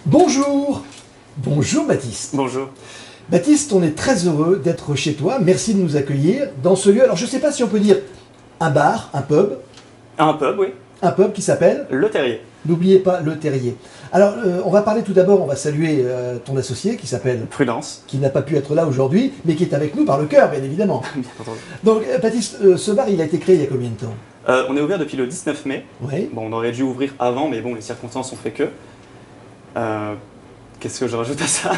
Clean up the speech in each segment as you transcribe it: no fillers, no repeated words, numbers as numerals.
Bonjour. Bonjour Baptiste. Bonjour. Baptiste, on est très heureux d'être chez toi. Merci de nous accueillir dans ce lieu. Alors je ne sais pas si on peut dire un bar, un pub. Un pub, oui. Un pub qui s'appelle Le Terrier. N'oubliez pas Le Terrier. Alors on va parler tout d'abord, on va saluer ton associé qui s'appelle Prudence. qui n'a pas pu être là aujourd'hui, mais qui est avec nous par le cœur, bien évidemment. Bien entendu. Donc Baptiste, ce bar il a été créé il y a combien de temps? On est ouvert depuis le 19 mai. Oui. Bon, on aurait dû ouvrir avant, mais bon, les circonstances ont fait que. Qu'est-ce que je rajoute à ça?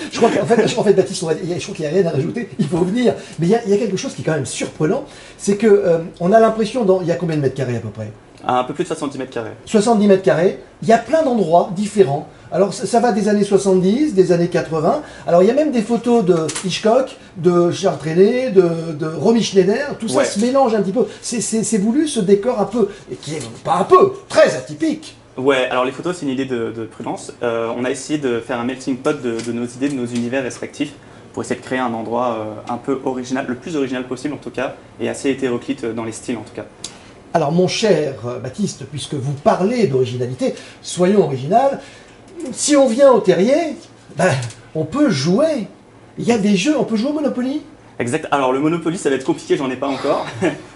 Je crois qu'en fait, Baptiste, je crois qu'il n'y a rien à rajouter, il faut venir. Mais il y a quelque chose qui est quand même surprenant, c'est que on a l'impression, il y a combien de mètres carrés à peu près? Un peu plus de 70 mètres carrés. 70 mètres carrés, il y a plein d'endroits différents. Alors ça va des années 70, des années 80. Alors il y a même des photos de Hitchcock, de Charles Trenet, de Romy Schneider. Tout ça Ouais. se mélange un petit peu. C'est voulu ce décor un peu, et qui est pas un peu, très atypique. Ouais, alors les photos, c'est une idée de Prudence. On a essayé de faire un melting pot de nos idées, de nos univers respectifs, pour essayer de créer un endroit un peu original, le plus original possible en tout cas, et assez hétéroclite dans les styles en tout cas. Alors mon cher Baptiste, puisque vous parlez d'originalité, soyons original. Si on vient au Terrier, ben, on peut jouer. Il y a des jeux, on peut jouer au Monopoly. Exact. Alors le Monopoly, ça va être compliqué, j'en ai pas encore.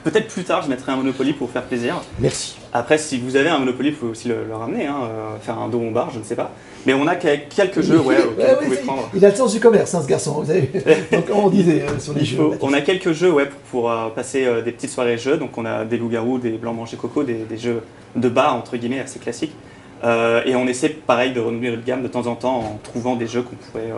Peut-être plus tard, je mettrai un Monopoly pour faire plaisir. Merci. Après, si vous avez un Monopoly, il faut aussi le ramener, hein, faire un dos au bar, je ne sais pas. Mais on a quelques jeux auxquels vous pouvez prendre. Il a le sens du commerce, hein, ce garçon. Vous avez donc on disait sur les jeux. On a quelques jeux pour passer des petites soirées jeux. Donc on a des loups-garous, des blancs mangés coco, des jeux de bar entre guillemets assez classiques. Et on essaie pareil de renouveler notre gamme de temps en temps en trouvant des jeux qu'on pourrait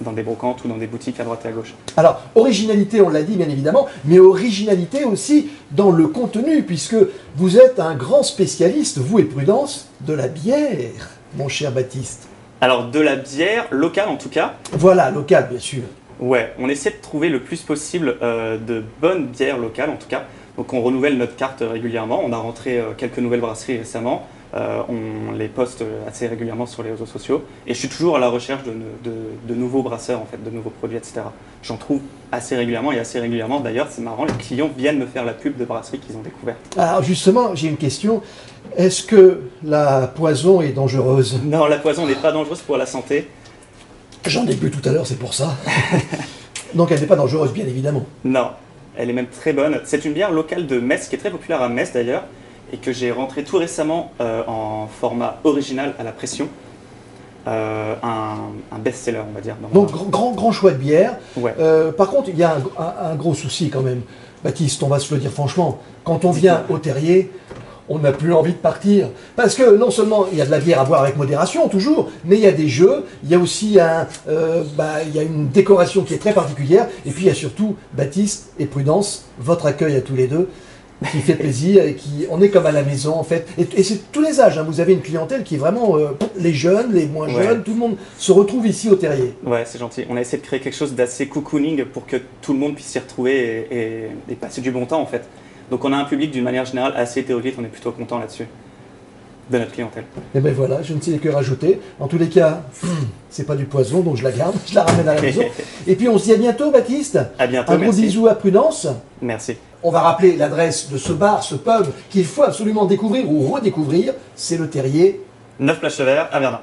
dans des brocantes ou dans des boutiques à droite et à gauche. Alors, originalité, on l'a dit bien évidemment, mais originalité aussi dans le contenu, puisque vous êtes un grand spécialiste, vous et Prudence, de la bière, mon cher Baptiste. Alors de la bière locale en tout cas. Voilà, local bien sûr. Ouais, on essaie de trouver le plus possible de bonnes bières locales en tout cas. Donc on renouvelle notre carte régulièrement. On a rentré quelques nouvelles brasseries récemment. On les poste assez régulièrement sur les réseaux sociaux. Et je suis toujours à la recherche de nouveaux brasseurs, en fait, de nouveaux produits, etc. J'en trouve assez régulièrement et assez régulièrement. D'ailleurs, c'est marrant, les clients viennent me faire la pub de brasseries qu'ils ont découvertes. Alors justement, j'ai une question. Est-ce que la poison est dangereuse? Non, la poison n'est pas dangereuse pour la santé. J'en ai bu tout à l'heure, c'est pour ça. Donc elle n'est pas dangereuse, bien évidemment. Non, elle est même très bonne. C'est une bière locale de Metz, qui est très populaire à Metz d'ailleurs, et que j'ai rentré tout récemment en format original à la pression. Un best-seller, on va dire. Donc grand choix de bière. Ouais. Par contre, il y a un gros souci quand même. Baptiste, on va se le dire franchement, quand on vient au Terrier, on n'a plus envie de partir. Parce que non seulement il y a de la bière à boire avec modération, toujours, mais il y a des jeux, il y a aussi il y a une décoration qui est très particulière, et puis il y a surtout Baptiste et Prudence, votre accueil à tous les deux, qui fait plaisir, et on est comme à la maison en fait. Et c'est tous les âges, hein. Vous avez une clientèle qui est vraiment les jeunes, les moins jeunes, tout le monde se retrouve ici au Terrier. Ouais, c'est gentil. On a essayé de créer quelque chose d'assez cocooning pour que tout le monde puisse s'y retrouver et passer du bon temps en fait. Donc on a un public d'une manière générale assez hétéroclite, on est plutôt content là-dessus, de notre clientèle. Et ben voilà, je ne sais que rajouter. En tous les cas, c'est pas du poison, donc je la garde, je la ramène à la maison. Et puis on se dit à bientôt, Baptiste. À bientôt, Un gros merci. bisou à Prudence. Merci. On va rappeler l'adresse de ce bar, ce pub, qu'il faut absolument découvrir ou redécouvrir. C'est le Terrier. 9 Place Chevert à Verdun.